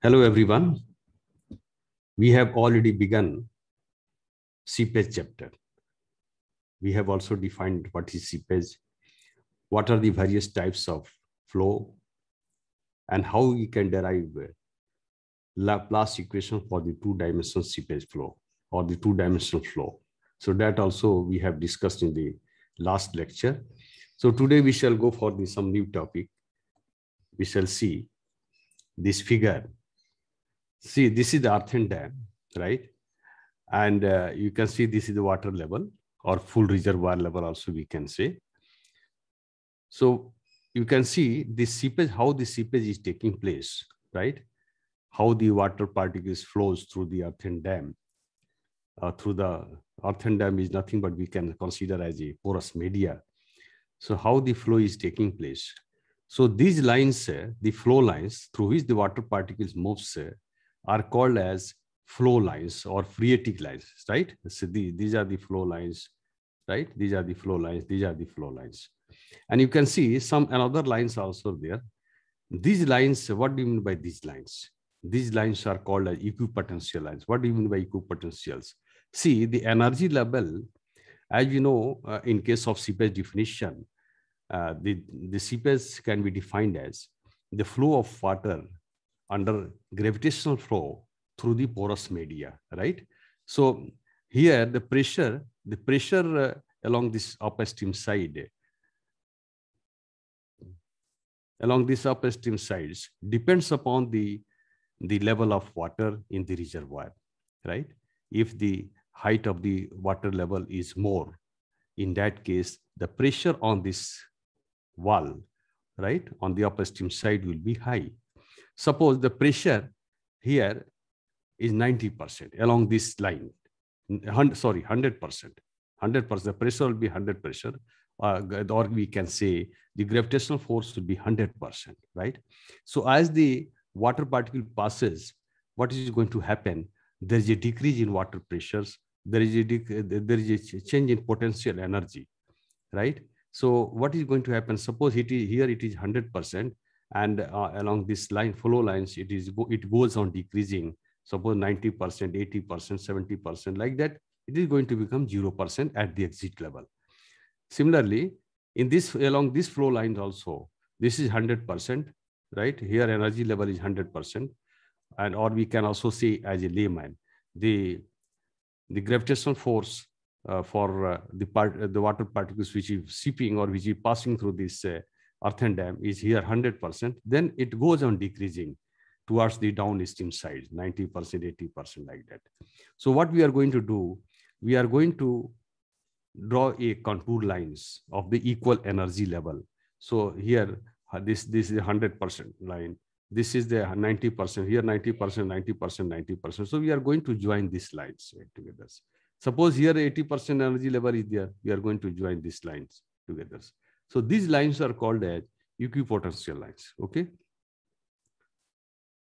Hello everyone. We have already begun seepage chapter. We have also defined what is seepage, what are the various types of flow, and how we can derive Laplace equation for the two-dimensional seepage flow or the two-dimensional flow. So that also we have discussed in the last lecture. So today we shall go for some new topic. We shall see this figure. See, this is the earthen dam, right? And you can see this is the water level or full reservoir level also we can say. So you can see the seepage, how the seepage is taking place, right? How the water particles flows through the earthen dam. Through the earthen dam is nothing but we can consider as a porous media. So how the flow is taking place. So these lines, the flow lines through which the water particles moves are called as flow lines or phreatic lines, right? So these are the flow lines, right? These are the flow lines, these are the flow lines. And you can see some another lines also there. These lines, what do you mean by these lines? These lines are called as equipotential lines. What do you mean by equipotentials? See, the energy level, as you know, in case of seepage definition, the seepage can be defined as the flow of water under gravitational flow through the porous media, right? So here the pressure along this upstream side, sides depends upon the level of water in the reservoir, right? If the height of the water level is more, in that case, the pressure on this wall, right, on the upstream side will be high. Suppose the pressure here is 90% along this line, 100%. 100%, the pressure will be 100 pressure, or we can say the gravitational force will be 100%, right? So as the water particle passes, what is going to happen? There is a decrease in water pressures. There is a change in potential energy, right? So what is going to happen? Suppose it is 100%, and along this line, flow lines, it goes on decreasing. Suppose 90%, 80%, 70%, like that, it is going to become 0% at the exit level. Similarly, along this flow lines also, this is 100%, right? Here energy level is 100%, and or we can also say as a layman, the gravitational force for the water particles which is seeping or which is passing through this earthen dam is here 100%. Then it goes on decreasing towards the downstream side, 90%, 80%, like that. So what we are going to do, we are going to draw a contour lines of the equal energy level. So here, this is a 100% line. This is the 90%, here 90%, 90%, 90%. So we are going to join these lines together. Suppose here 80% energy level is there, we are going to join these lines together. So these lines are called as equipotential lines, okay?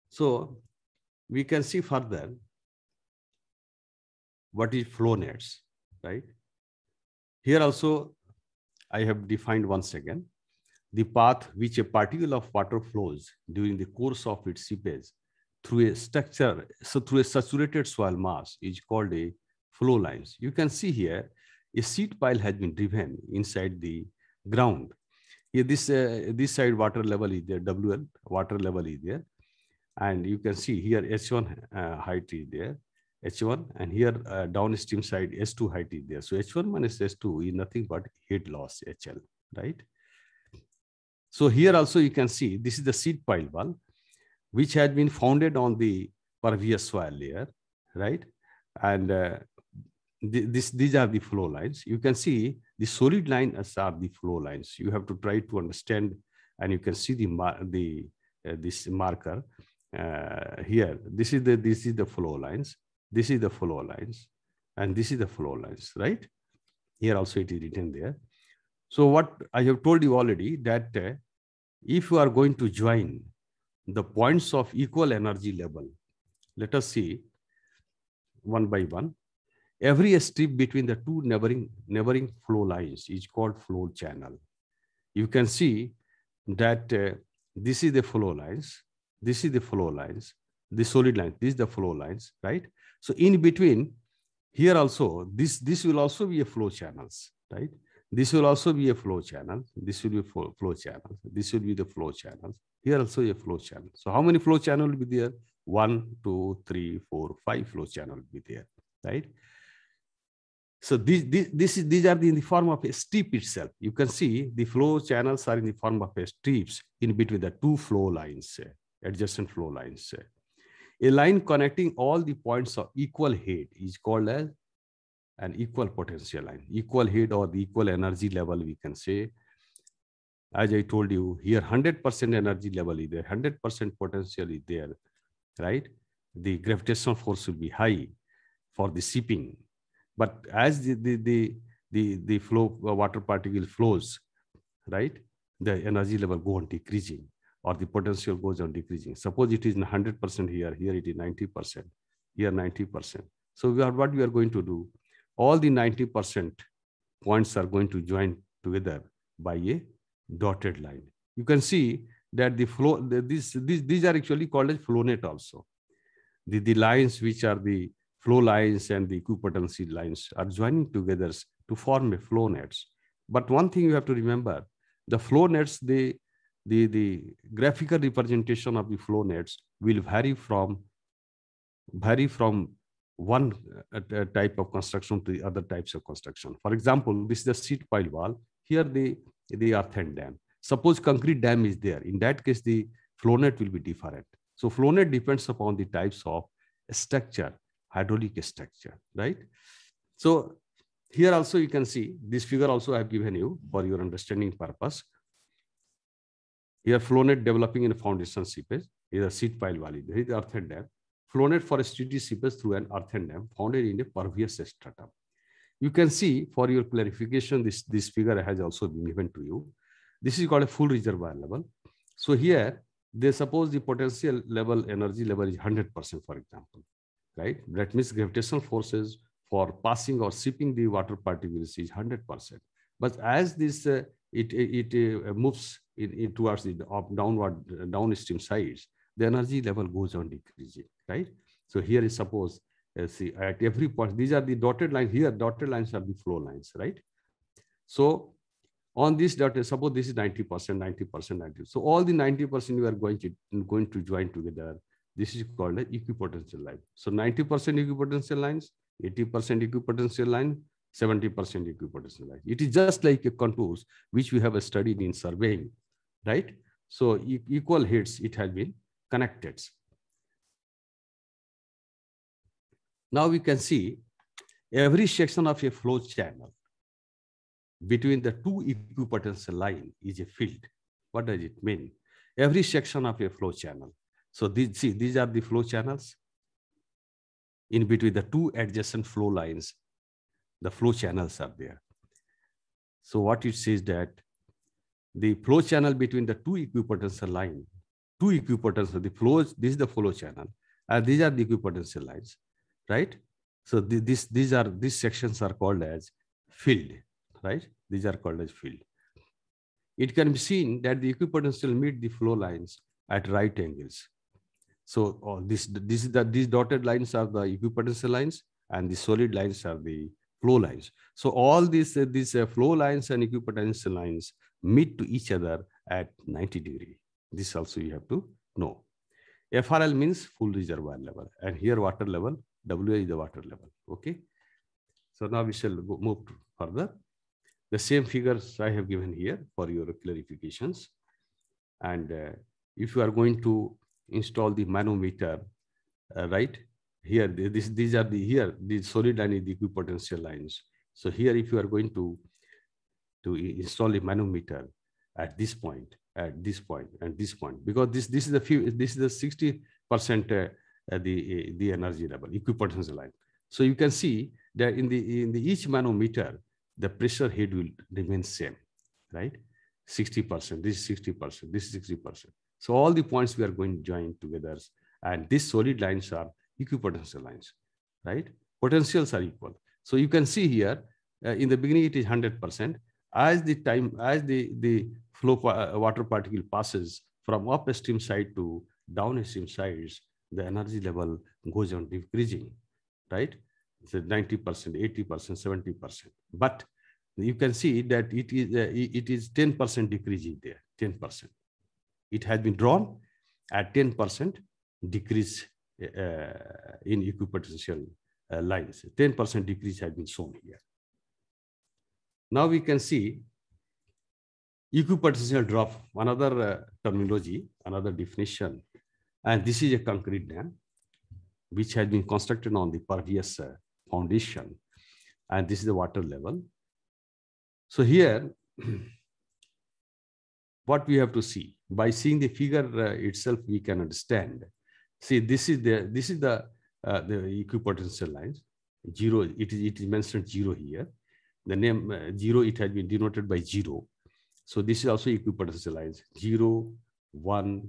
So we can see further what is flow nets, right? Here also, I have defined once again the path which a particle of water flows during the course of its seepage through a structure, so through a saturated soil mass is called a flow lines. You can see here a seed pile has been driven inside the ground. Here this side water level is there, WL water level is there, and you can see here H1 height is there, H1, and here downstream side S2 height is there. So H1 minus S2 is nothing but heat loss, HL, right? So here also you can see this is the seed pile wall, which had been founded on the pervious soil layer, right? And these are the flow lines. You can see the solid lines are the flow lines. You have to try to understand, and you can see this marker here. This is the flow lines. This is the flow lines, and this is the flow lines, right? Here also it is written there. So what I have told you already, that if you are going to join the points of equal energy level, let us see one by one. Every strip between the two neighboring flow lines is called flow channel. You can see that this is the flow lines, this is the flow lines, the solid line. This is the flow lines, right? So in between, here also, this will also be a flow channels, right? This will also be a flow channel. This will be a flow channel. This will be the flow channel. Here also a flow channel. So how many flow channel will be there? 1, 2, 3, 4, 5 flow channel will be there, right? So these are in the form of a strip itself. You can see the flow channels are in the form of a strips in between the two flow lines, adjacent flow lines. A line connecting all the points of equal height is called as an equal potential line. Equal height or the equal energy level, we can say. As I told you, here 100% energy level is there, 100% potential is there, right? The gravitational force will be high for the shipping. But as the flow water particle flows, right, the energy level go on decreasing, or the potential goes on decreasing. Suppose it is 100% here, here it is 90%, here 90%. So what we are going to do, all the 90% points are going to join together by a dotted line. You can see that the flow, these are actually called as flow net also. The lines which are the flow lines and the equipotency lines are joining together to form a flow nets. But one thing you have to remember, the flow nets, the graphical representation of the flow nets will vary from one type of construction to the other types of construction. For example, this is the sheet pile wall. Here the earthen dam. Suppose concrete dam is there. In that case, the flow net will be different. So flow net depends upon the types of structure, hydraulic structure, right? So here also you can see this figure also I have given you for your understanding purpose. Here flow net developing in a foundation seepage is a sheet pile valley. There is earthen dam. Flow net for a steady seepage through an earthen dam founded in a pervious stratum. You can see, for your clarification, this figure has also been given to you. This is called a full reservoir level. So here, they suppose the potential level, energy level is 100%, for example, right? That means gravitational forces for passing or shipping the water particles is 100%. But as this it moves towards the downstream sides, the energy level goes on decreasing, right? So here is suppose, see, at every point, these are the dotted lines here, dotted lines are the flow lines, right? So on this dotted, suppose this is 90%, 90%, 90. So all the 90% we are going to join together. This is called an equipotential line. So 90% equipotential lines, 80% equipotential line, 70% equipotential line. It is just like a contours which we have studied in surveying, right? So equal heights, it has been connected. Now we can see every section of a flow channel between the two equipotential line is a field. What does it mean? Every section of a flow channel. So these are the flow channels. In between the two adjacent flow lines, the flow channels are there. So what it says that the flow channel between the two equipotential line, the flows, this is the flow channel, and these are the equipotential lines, right? So these sections are called as field, right? These are called as field. It can be seen that the equipotential meet the flow lines at right angles. So these dotted lines are the equipotential lines, and the solid lines are the flow lines. So all these flow lines and equipotential lines meet to each other at 90 degrees. This also you have to know. FRL means full reservoir level, and here water level, WA is the water level. Okay. So now we shall move further. The same figures I have given here for your clarifications. And if you are going to install the manometer, right here, these are the solid line is the equipotential lines. So here, if you are going to install a manometer at this point, and this point, because this is the 60% the energy level, equipotential line. So you can see that in the each manometer, the pressure head will remain same, right? 60%, this is 60%, this is 60%. So all the points we are going to join together, and these solid lines are equipotential lines, right? Potentials are equal. So you can see here, in the beginning it is 100%. As the flow water particle passes from upstream side to downstream sides, the energy level goes on decreasing, right? So 90%, 80%, 70%. But you can see that it is 10% decreasing there, 10%. It has been drawn at 10% decrease in equipotential lines. 10% decrease has been shown here. Now we can see equipotential drop, another terminology, another definition. And this is a concrete dam which has been constructed on the pervious foundation. And this is the water level. So here, what we have to see, by seeing the figure itself, we can understand. See, this is the equipotential lines. Zero, it is mentioned 0 here. The name 0, it has been denoted by 0. So this is also equipotential lines. 0, 1,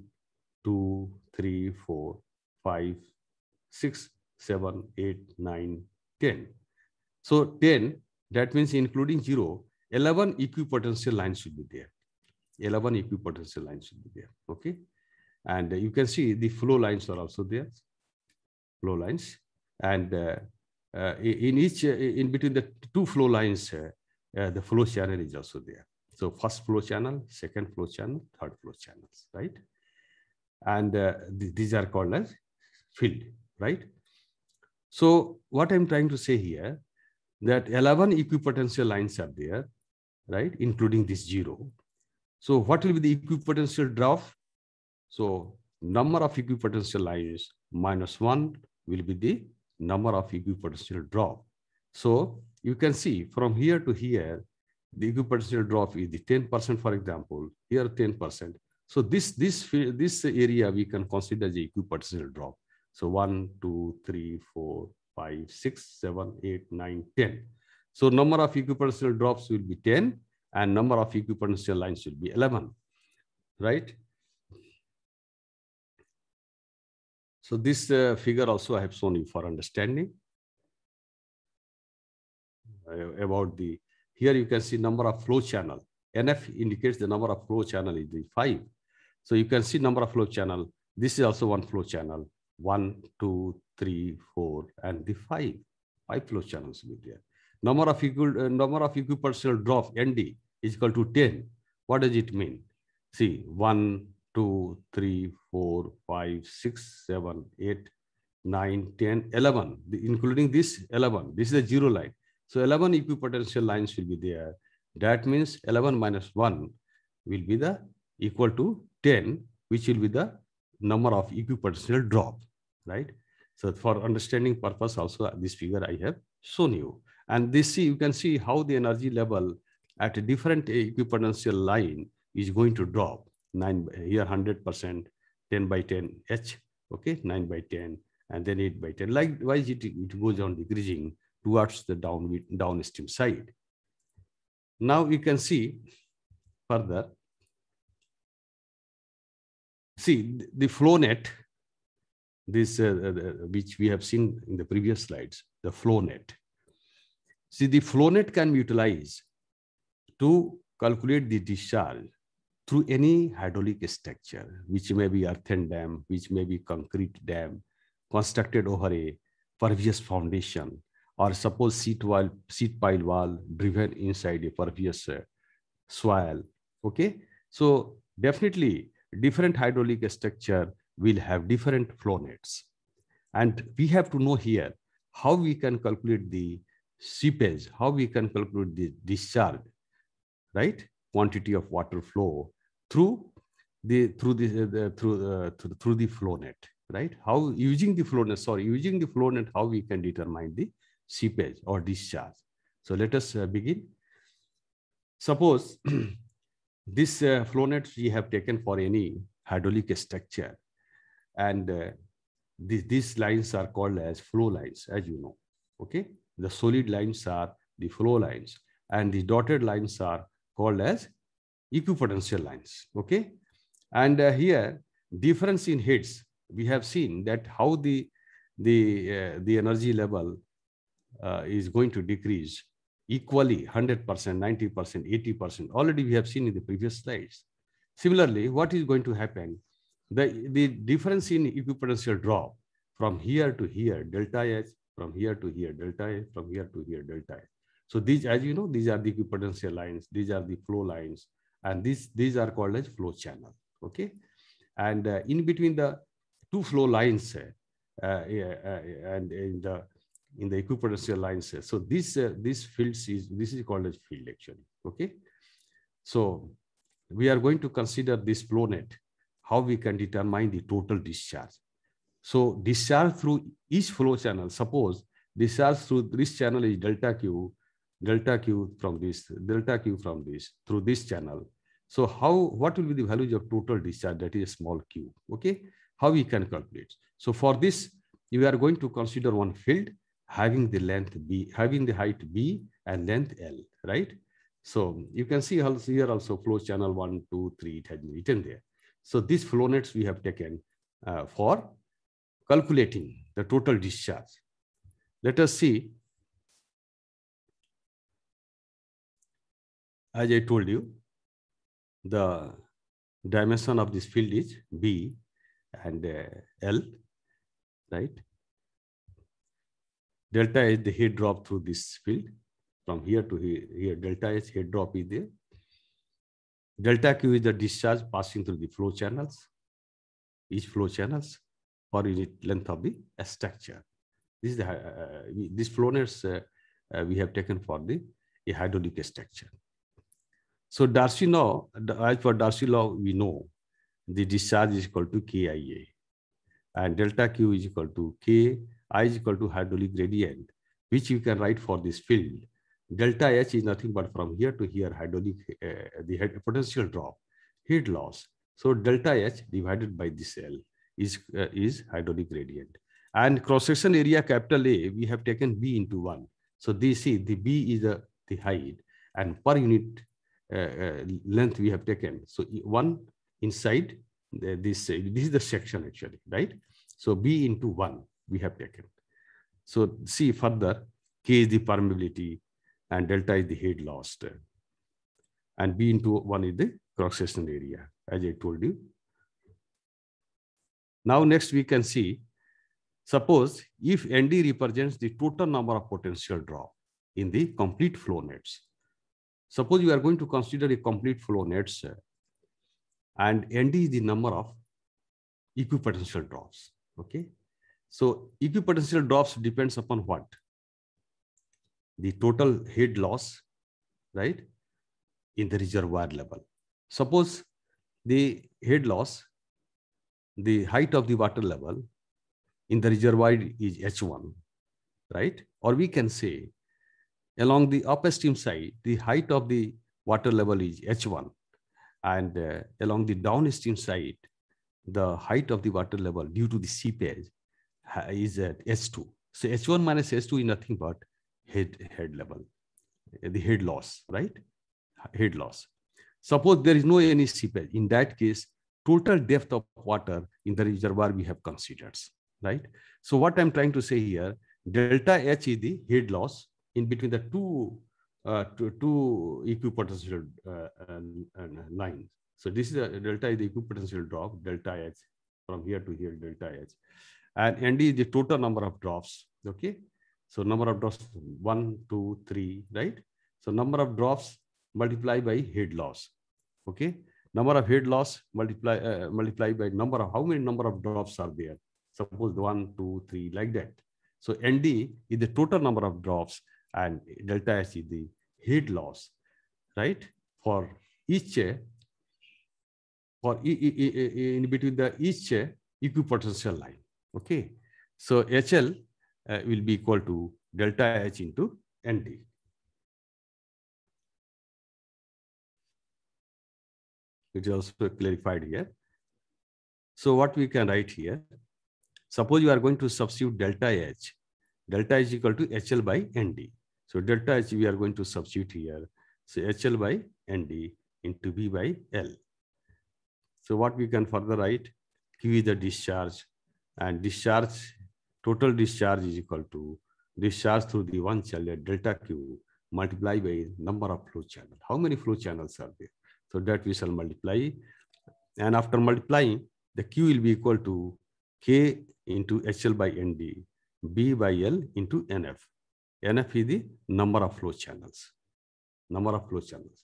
2, 3, 4, 5, 6, 7, 8, 9, 10. So 10, that means including 0, 11 equipotential lines should be there. 11 equipotential lines should be there. Okay. And you can see the flow lines are also there. Flow lines. And in between the two flow lines, the flow channel is also there. So first flow channel, second flow channel, third flow channels, right? And these are called as field, right? So what I'm trying to say here, that 11 equipotential lines are there, right? Including this 0. So what will be the equipotential drop? So number of equipotential lines minus 1 will be the number of equipotential drop. So you can see from here to here, the equipotential drop is the 10%, for example, here 10%. So this area we can consider the equipotential drop. So 1, 2, 3, 4, 5, 6, 7, 8, 9, 10. So number of equipotential drops will be 10 and number of equipotential lines will be 11, right? So this figure also I have shown you for understanding about the, here you can see number of flow channel. NF indicates the number of flow channel is the 5. So you can see number of flow channel. This is also one flow channel. 1, 2, 3, 4, and the 5. 5 flow channels will be there. Number of equipotential drop, ND, is equal to 10. What does it mean? See, 1, 2, 3, 4, 5, 6, 7, 8, 9, 10, 11, including this 11. This is a 0 line. So 11 equipotential lines will be there. That means 11 minus 1 will be the equal to 10, which will be the number of equipotential drop, right? So for understanding purpose also, this figure I have shown you. And this, you can see how the energy level at a different equipotential line is going to drop. 9 here 100%, 10 by 10 H, okay, 9 by 10, and then 8 by 10. Likewise, it goes on decreasing towards the downstream side. Now you can see further. See the flow net, this which we have seen in the previous slides, the flow net. See, the flow net can be utilized to calculate the discharge through any hydraulic structure, which may be earthen dam, which may be concrete dam, constructed over a pervious foundation, or suppose seat pile wall driven inside a pervious soil. Okay, so definitely different hydraulic structure will have different flow nets, and we have to know here how we can calculate the seepage, how we can calculate the discharge, right? Quantity of water flow through the flow net, right? How using the flow net, how we can determine the seepage or discharge. So let us begin. Suppose this flow net we have taken for any hydraulic structure, and these lines are called as flow lines, as you know. Okay, the solid lines are the flow lines, and the dotted lines are called as equipotential lines. Okay, and here difference in heads, we have seen that how the energy level is going to decrease equally, 100%, 90%, 80%. Already we have seen in the previous slides. Similarly, what is going to happen The difference in equipotential drop from here to here, delta H, from here to here, delta H, from here to here, delta H. So these, as you know, these are the equipotential lines, these are the flow lines, and these are called as flow channel. Okay. And in between the two flow lines, and in the equipotential lines, so this fields this is called as field actually. Okay. So we are going to consider this flow net, how we can determine the total discharge. So discharge through each flow channel, suppose discharge through this channel is delta Q from this, delta Q from this, through this channel. So what will be the values of total discharge, that is small q, okay? How we can calculate? So for this, you are going to consider one field having the length B, having the height B and length L, right? So you can see also here also flow channel 1, 2, 3, it has been written there. So these flow nets we have taken for calculating the total discharge. Let us see. As I told you, the dimension of this field is B and L, right? Delta is the head drop through this field. From here to here, delta H head drop is there. Delta Q is the discharge passing through the flow channels, each flow channels per unit length of the structure. This is the this flow nets we have taken for the hydraulic structure. So Darcy law, as for Darcy law, we know the discharge is equal to KIA, and delta Q is equal to K, I is equal to hydraulic gradient, which you can write for this field. Delta H is nothing but from here to here hydraulic, the potential drop, heat loss. So delta H divided by this L is hydraulic gradient. And cross-section area capital A, we have taken B into 1. So this see the B is the height, and per unit length we have taken. So 1 inside this is the section actually, right? So B into 1 we have taken. So see further, K is the permeability and delta is the head lost, and B into 1 is the cross-section area, as I told you. Now next we can see, suppose if ND represents the total number of potential drop in the complete flow nets. Suppose you are going to consider a complete flow nets, and ND is the number of equipotential drops, okay? So equipotential drops depends upon what? The total head loss, right, in the reservoir level. Suppose the head loss, the height of the water level in the reservoir is H1, right? Or we can say along the upstream side, the height of the water level is H1, and along the downstream side, the height of the water level due to the seepage is at H2. So H1 minus H2 is nothing but head level, the head loss, right? Head loss. Suppose there is no any seepage. In that case, total depth of water in the reservoir we have considered, right? So what I'm trying to say here, delta H is the head loss in between the two equipotential lines. So this is a delta is the equipotential drop, delta H from here to here, delta H, and ND is the total number of drops. Okay, so number of drops 1, 2, 3, right? So number of drops multiplied by head loss. Okay, number of head loss multiply by number of, how many number of drops are there? Suppose 1, 2, 3, like that. So ND is the total number of drops, and delta H is the head loss, right? For each in between the each equipotential line. Okay, so HL will be equal to delta H into ND. It is also clarified here. So what we can write here, suppose you are going to substitute delta H. Delta H is equal to HL by ND. So delta H we are going to substitute here. So HL by ND into B by L. So what we can further write, Q is the discharge, and discharge, total discharge is equal to discharge through the one channel delta Q multiplied by number of flow channels. How many flow channels are there? So that we shall multiply, and after multiplying, the Q will be equal to K into HL by ND, B by L into NF. NF is the number of flow channels. Number of flow channels.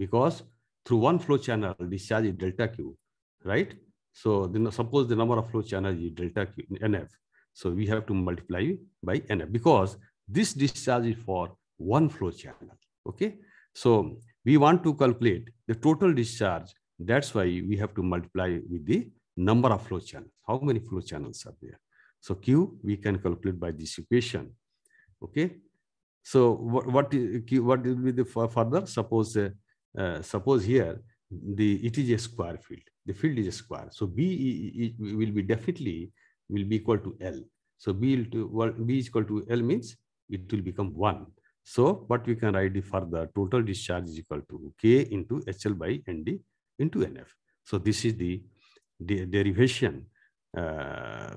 Because through one flow channel, discharge is delta Q, right? So then suppose the number of flow channels is delta Q, NF. So we have to multiply by NF because this discharge is for one flow channel, okay? So we want to calculate the total discharge. That's why we have to multiply with the number of flow channels. How many flow channels are there? So Q we can calculate by this equation, okay? So what will be the further? Suppose here it is a square field. The field is a square. So B will be definitely will be equal to L. So B is equal to L means it will become 1. So what we can write the further total discharge is equal to K into HL by ND into NF. So this is the derivation.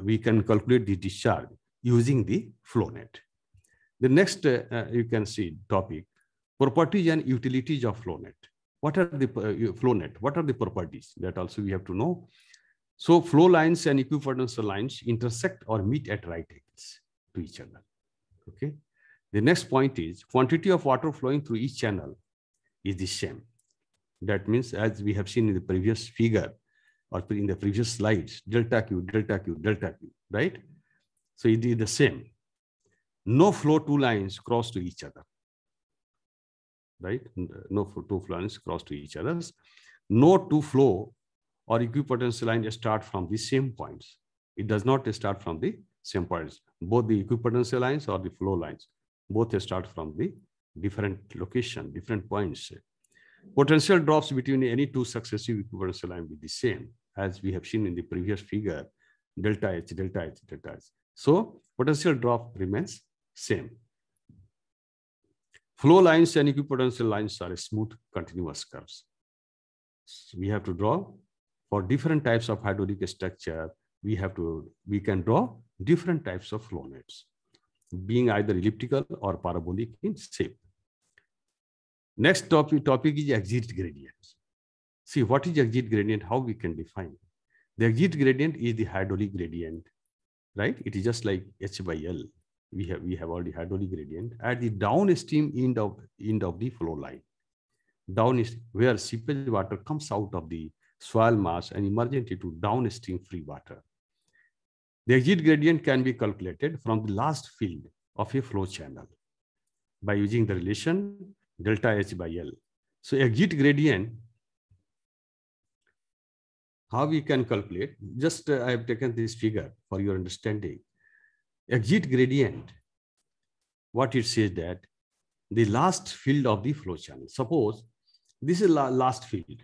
We can calculate the discharge using the flow net. The next you can see topic, properties and utilities of flow net. What are the flow net? What are the properties? That also we have to know. So flow lines and equipotential lines intersect or meet at right angles to each other. Okay. The next point is quantity of water flowing through each channel is the same. That means as we have seen in the previous figure or in the previous slides, delta Q, delta Q, delta Q, right? So it is the same. No flow two lines cross to each other, right? No two flow lines cross to each other. No two flow or equipotential lines start from the same points. It does not start from the same points. Both the equipotential lines or the flow lines, both start from the different location, different points. Potential drops between any two successive equipotential lines will be the same as we have seen in the previous figure, delta H, delta H, delta H. So potential drop remains same. Flow lines and equipotential lines are smooth continuous curves. So we have to draw for different types of hydraulic structure. We can draw different types of flow nets, being either elliptical or parabolic in shape. Next topic is exit gradient. See, what is exit gradient? How we can define? The exit gradient is the hydraulic gradient, right? It is just like H by L. We have already hydraulic gradient at the downstream end of the flow line. Down is where seepage water comes out of the soil mass and emergent into downstream free water. The exit gradient can be calculated from the last field of a flow channel by using the relation delta H by L. So exit gradient, how we can calculate? Just I have taken this figure for your understanding. Exit gradient, what it says that the last field of the flow channel. Suppose this is last field.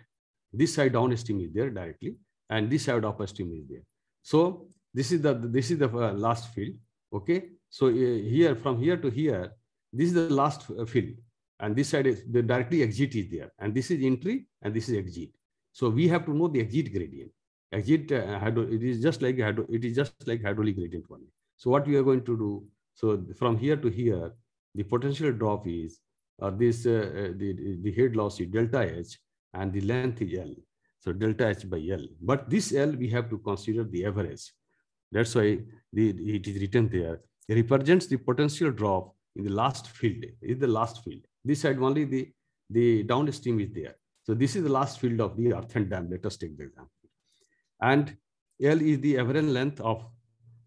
This side downstream is there directly, and this side upstream is there. So this is the last field. Okay. So here from here to here, this is the last field, and this side is the directly exit is there, and this is entry and this is exit. So we have to know the exit gradient. Exit it is just like hydraulic gradient only. So what we are going to do? So from here to here, the potential drop is the head loss is delta H and the length is L. So delta H by L. But this L we have to consider the average. That's why it is written there. It represents the potential drop in the last field. Is the last field. This side only the downstream is there. So this is the last field of the earthen dam. Let us take the example. And L is the average length of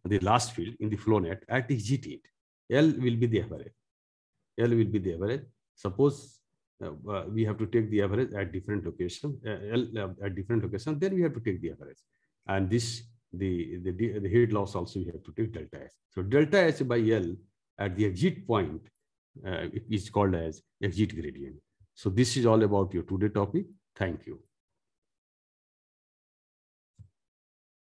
the last field in the flow net at exit end. L will be the average. L will be the average. Suppose we have to take the average at different locations. L at different locations, then we have to take the average. And this the head loss also we have to take delta H. So delta H by L at the exit point is called as exit gradient. So this is all about your today topic. Thank you.